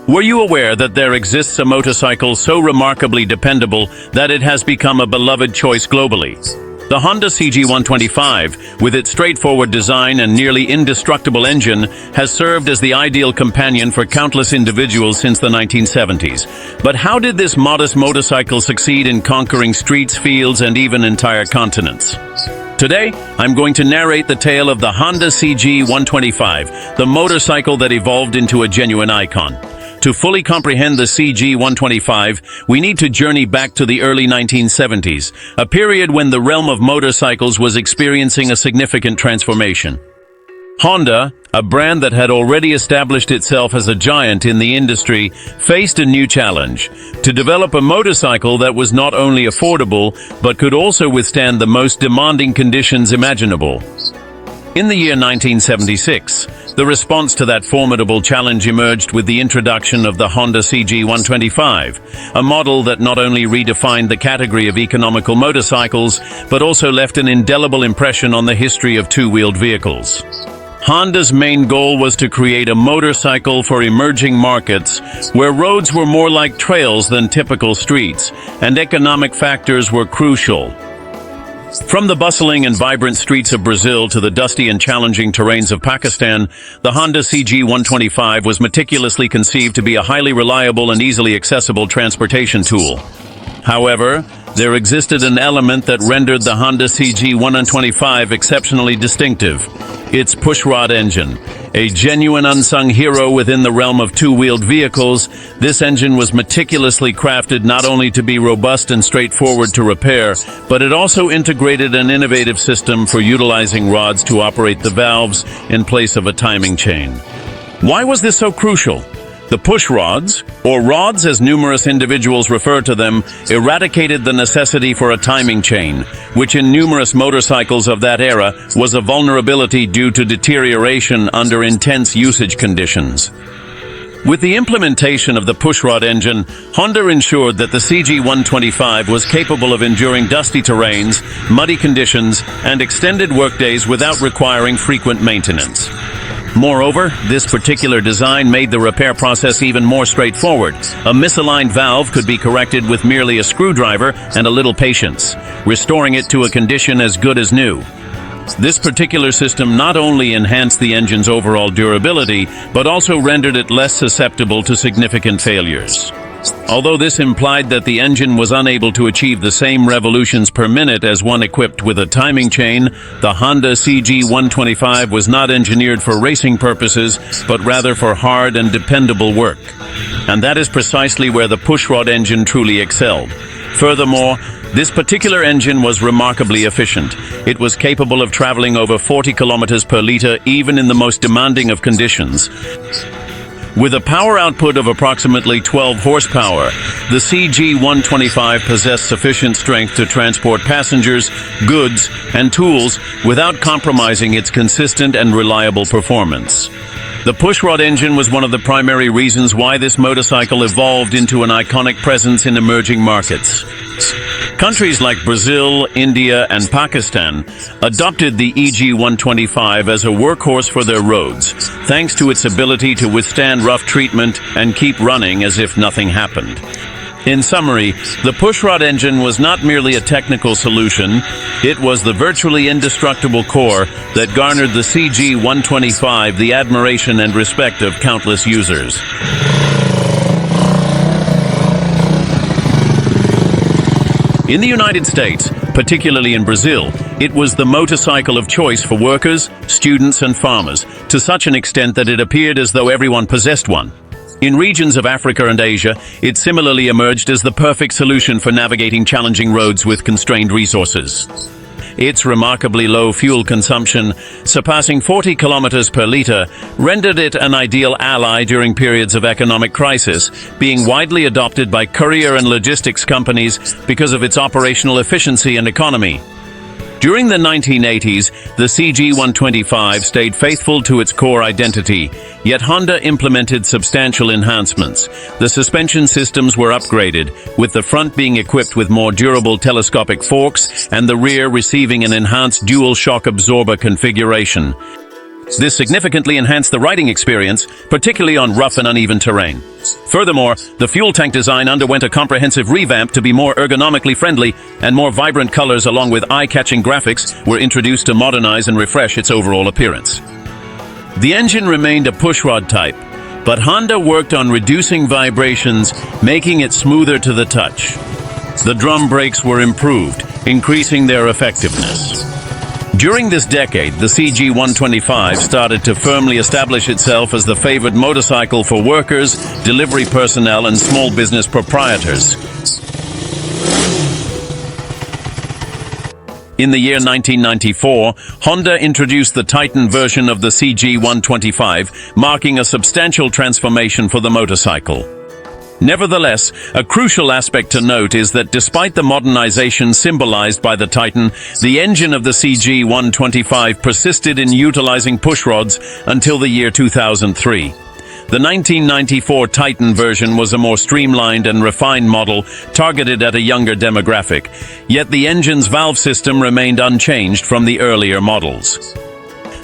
Were you aware that there exists a motorcycle so remarkably dependable that it has become a beloved choice globally? The Honda CG125, with its straightforward design and nearly indestructible engine, has served as the ideal companion for countless individuals since the 1970s. But how did this modest motorcycle succeed in conquering streets, fields, and even entire continents? Today, I'm going to narrate the tale of the Honda CG125, the motorcycle that evolved into a genuine icon. To fully comprehend the CG125, we need to journey back to the early 1970s, a period when the realm of motorcycles was experiencing a significant transformation. Honda, a brand that had already established itself as a giant in the industry, faced a new challenge: to develop a motorcycle that was not only affordable, but could also withstand the most demanding conditions imaginable. In the year 1976, the response to that formidable challenge emerged with the introduction of the Honda CG125, a model that not only redefined the category of economical motorcycles, but also left an indelible impression on the history of two-wheeled vehicles. Honda's main goal was to create a motorcycle for emerging markets where roads were more like trails than typical streets, and economic factors were crucial. From the bustling and vibrant streets of Brazil to the dusty and challenging terrains of Pakistan, the Honda CG125 was meticulously conceived to be a highly reliable and easily accessible transportation tool. However, there existed an element that rendered the Honda CG125 exceptionally distinctive: its pushrod engine. A genuine unsung hero within the realm of two-wheeled vehicles, this engine was meticulously crafted not only to be robust and straightforward to repair, but it also integrated an innovative system for utilizing rods to operate the valves in place of a timing chain. Why was this so crucial? The push rods, or rods as numerous individuals refer to them, eradicated the necessity for a timing chain, which in numerous motorcycles of that era was a vulnerability due to deterioration under intense usage conditions. With the implementation of the pushrod engine, Honda ensured that the CG125 was capable of enduring dusty terrains, muddy conditions, and extended workdays without requiring frequent maintenance. Moreover, this particular design made the repair process even more straightforward. A misaligned valve could be corrected with merely a screwdriver and a little patience, restoring it to a condition as good as new. This particular system not only enhanced the engine's overall durability, but also rendered it less susceptible to significant failures. Although this implied that the engine was unable to achieve the same revolutions per minute as one equipped with a timing chain, the Honda CG125 was not engineered for racing purposes, but rather for hard and dependable work. And that is precisely where the pushrod engine truly excelled. Furthermore, this particular engine was remarkably efficient. It was capable of traveling over 40 kilometers per liter even in the most demanding of conditions. With a power output of approximately 12 horsepower, the CG125 possessed sufficient strength to transport passengers, goods, and tools without compromising its consistent and reliable performance. The pushrod engine was one of the primary reasons why this motorcycle evolved into an iconic presence in emerging markets. Countries like Brazil, India, and Pakistan adopted the EG125 as a workhorse for their roads, thanks to its ability to withstand rough treatment and keep running as if nothing happened. In summary, the pushrod engine was not merely a technical solution, it was the virtually indestructible core that garnered the CG125 the admiration and respect of countless users. In the United States, particularly in Brazil, it was the motorcycle of choice for workers, students, and farmers, to such an extent that it appeared as though everyone possessed one. In regions of Africa and Asia, it similarly emerged as the perfect solution for navigating challenging roads with constrained resources. Its remarkably low fuel consumption, surpassing 40 kilometers per liter, rendered it an ideal ally during periods of economic crisis, being widely adopted by courier and logistics companies because of its operational efficiency and economy. During the 1980s, the CG125 stayed faithful to its core identity, yet Honda implemented substantial enhancements. The suspension systems were upgraded, with the front being equipped with more durable telescopic forks and the rear receiving an enhanced dual shock absorber configuration. This significantly enhanced the riding experience, particularly on rough and uneven terrain. Furthermore, the fuel tank design underwent a comprehensive revamp to be more ergonomically friendly, and more vibrant colors along with eye-catching graphics were introduced to modernize and refresh its overall appearance. The engine remained a pushrod type, but Honda worked on reducing vibrations, making it smoother to the touch. The drum brakes were improved, increasing their effectiveness. During this decade, the CG125 started to firmly establish itself as the favored motorcycle for workers, delivery personnel, and small business proprietors. In the year 1994, Honda introduced the Titan version of the CG125, marking a substantial transformation for the motorcycle. Nevertheless, a crucial aspect to note is that despite the modernization symbolized by the Titan, the engine of the CG125 persisted in utilizing pushrods until the year 2003. The 1994 Titan version was a more streamlined and refined model targeted at a younger demographic, yet the engine's valve system remained unchanged from the earlier models.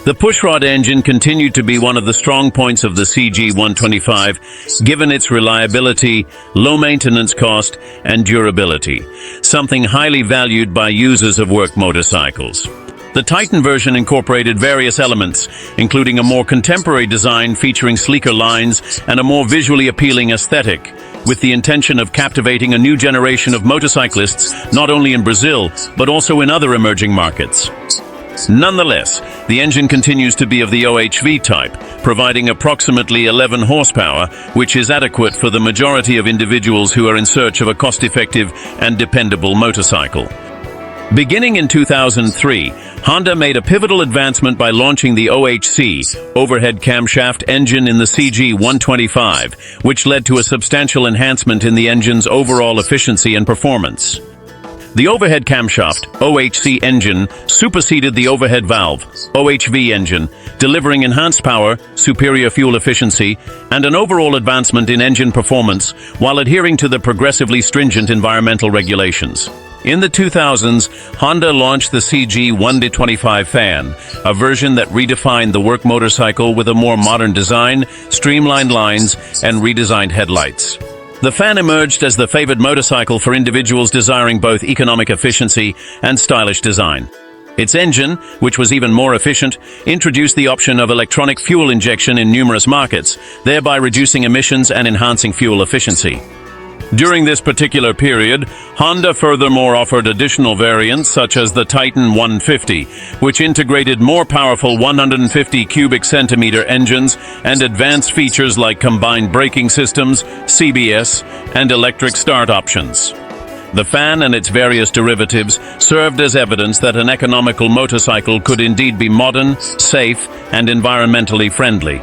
The pushrod engine continued to be one of the strong points of the CG125, given its reliability, low maintenance cost, and durability, something highly valued by users of work motorcycles. The Titan version incorporated various elements, including a more contemporary design featuring sleeker lines and a more visually appealing aesthetic, with the intention of captivating a new generation of motorcyclists not only in Brazil, but also in other emerging markets. Nonetheless, the engine continues to be of the OHV type, providing approximately 11 horsepower, which is adequate for the majority of individuals who are in search of a cost-effective and dependable motorcycle. Beginning in 2003, Honda made a pivotal advancement by launching the OHC, overhead camshaft engine in the CG125, which led to a substantial enhancement in the engine's overall efficiency and performance. The overhead camshaft, OHC engine, superseded the overhead valve, OHV engine, delivering enhanced power, superior fuel efficiency, and an overall advancement in engine performance while adhering to the progressively stringent environmental regulations. In the 2000s, Honda launched the CG125 Fan, a version that redefined the work motorcycle with a more modern design, streamlined lines, and redesigned headlights. The Fan emerged as the favored motorcycle for individuals desiring both economic efficiency and stylish design. Its engine, which was even more efficient, introduced the option of electronic fuel injection in numerous markets, thereby reducing emissions and enhancing fuel efficiency. During this particular period, Honda furthermore offered additional variants such as the Titan 150, which integrated more powerful 150 cubic centimeter engines and advanced features like combined braking systems, CBS, and electric start options. The Fan and its various derivatives served as evidence that an economical motorcycle could indeed be modern, safe, and environmentally friendly.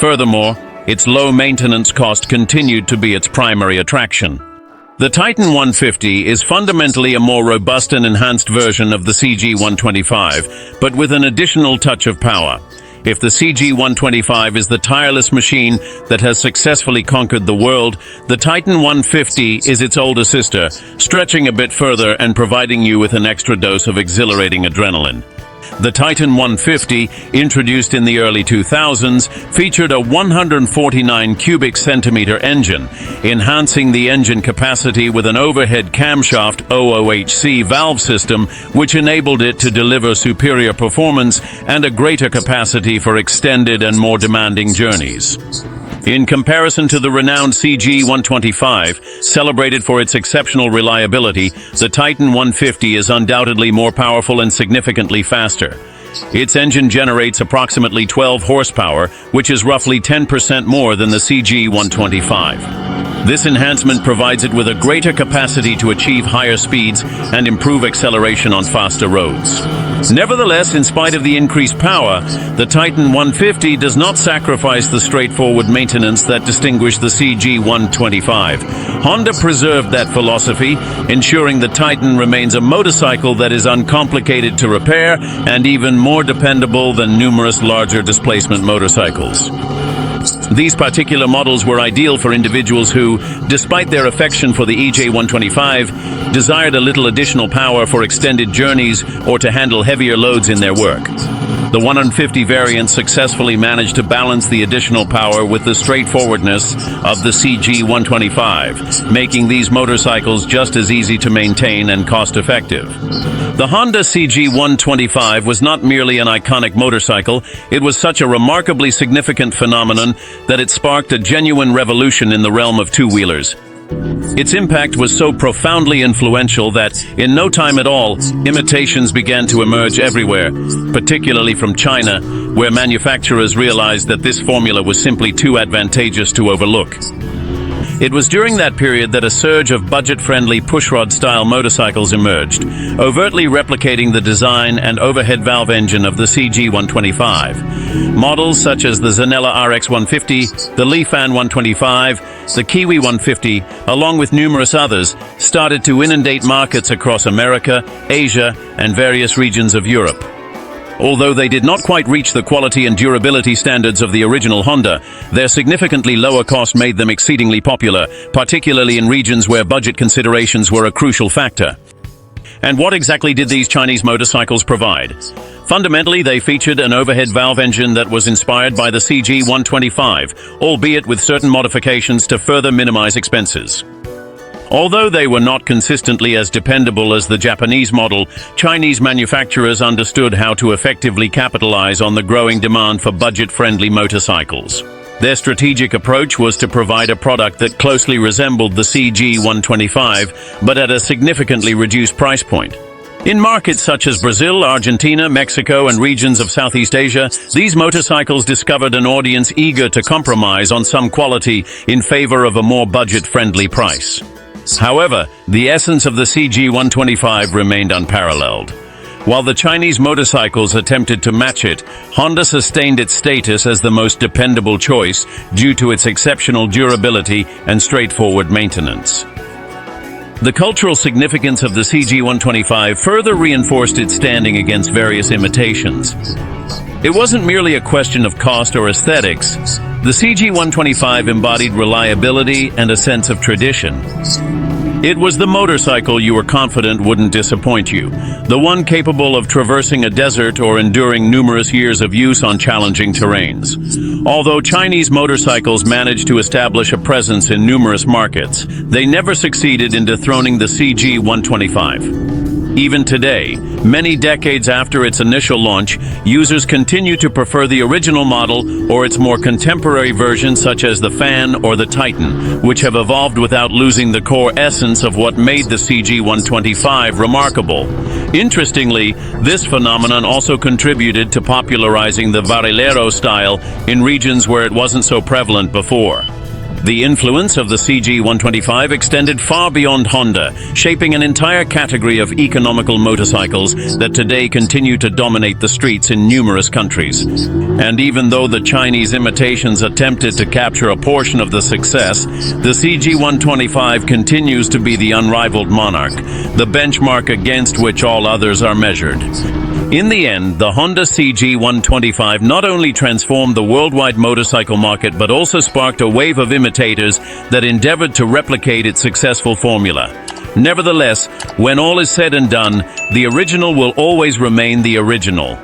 Furthermore, its low maintenance cost continued to be its primary attraction. The Titan 150 is fundamentally a more robust and enhanced version of the CG125, but with an additional touch of power. If the CG125 is the tireless machine that has successfully conquered the world, the Titan 150 is its older sister, stretching a bit further and providing you with an extra dose of exhilarating adrenaline. The Titan 150, introduced in the early 2000s, featured a 149 cubic centimeter engine, enhancing the engine capacity with an overhead camshaft OOHC valve system, which enabled it to deliver superior performance and a greater capacity for extended and more demanding journeys. In comparison to the renowned CG125, celebrated for its exceptional reliability, the Titan 150 is undoubtedly more powerful and significantly faster. Its engine generates approximately 12 horsepower, which is roughly 10% more than the CG125. This enhancement provides it with a greater capacity to achieve higher speeds and improve acceleration on faster roads. Nevertheless, in spite of the increased power, the Titan 150 does not sacrifice the straightforward maintenance that distinguished the CG125. Honda preserved that philosophy, ensuring the Titan remains a motorcycle that is uncomplicated to repair and even more dependable than numerous larger displacement motorcycles. These particular models were ideal for individuals who, despite their affection for the EJ125, desired a little additional power for extended journeys or to handle heavier loads in their work. The 150 variant successfully managed to balance the additional power with the straightforwardness of the CG125, making these motorcycles just as easy to maintain and cost-effective. The Honda CG125 was not merely an iconic motorcycle, it was such a remarkably significant phenomenon that it sparked a genuine revolution in the realm of two-wheelers. Its impact was so profoundly influential that, in no time at all, imitations began to emerge everywhere, particularly from China, where manufacturers realized that this formula was simply too advantageous to overlook. It was during that period that a surge of budget-friendly pushrod-style motorcycles emerged, overtly replicating the design and overhead valve engine of the CG125. Models such as the Zanella RX150, the Lifan 125, the Kiwi 150, along with numerous others, started to inundate markets across America, Asia, and various regions of Europe. Although they did not quite reach the quality and durability standards of the original Honda, their significantly lower cost made them exceedingly popular, particularly in regions where budget considerations were a crucial factor. And what exactly did these Chinese motorcycles provide? Fundamentally, they featured an overhead valve engine that was inspired by the CG125, albeit with certain modifications to further minimize expenses. Although they were not consistently as dependable as the Japanese model, Chinese manufacturers understood how to effectively capitalize on the growing demand for budget-friendly motorcycles. Their strategic approach was to provide a product that closely resembled the CG125, but at a significantly reduced price point. In markets such as Brazil, Argentina, Mexico, and regions of Southeast Asia, these motorcycles discovered an audience eager to compromise on some quality in favor of a more budget-friendly price. However, the essence of the CG125 remained unparalleled. While the Chinese motorcycles attempted to match it, Honda sustained its status as the most dependable choice due to its exceptional durability and straightforward maintenance. The cultural significance of the CG125 further reinforced its standing against various imitations. It wasn't merely a question of cost or aesthetics. The CG125 embodied reliability and a sense of tradition. It was the motorcycle you were confident wouldn't disappoint you, the one capable of traversing a desert or enduring numerous years of use on challenging terrains. Although Chinese motorcycles managed to establish a presence in numerous markets, they never succeeded in dethroning the CG125. Even today, many decades after its initial launch, users continue to prefer the original model or its more contemporary versions such as the Fan or the Titan, which have evolved without losing the core essence of what made the CG125 remarkable. Interestingly, this phenomenon also contributed to popularizing the Varilero style in regions where it wasn't so prevalent before. The influence of the CG125 extended far beyond Honda, shaping an entire category of economical motorcycles that today continue to dominate the streets in numerous countries. And even though the Chinese imitations attempted to capture a portion of the success, the CG125 continues to be the unrivaled monarch, the benchmark against which all others are measured. In the end, the Honda CG125 not only transformed the worldwide motorcycle market but also sparked a wave of imitators that endeavored to replicate its successful formula. Nevertheless, when all is said and done, the original will always remain the original.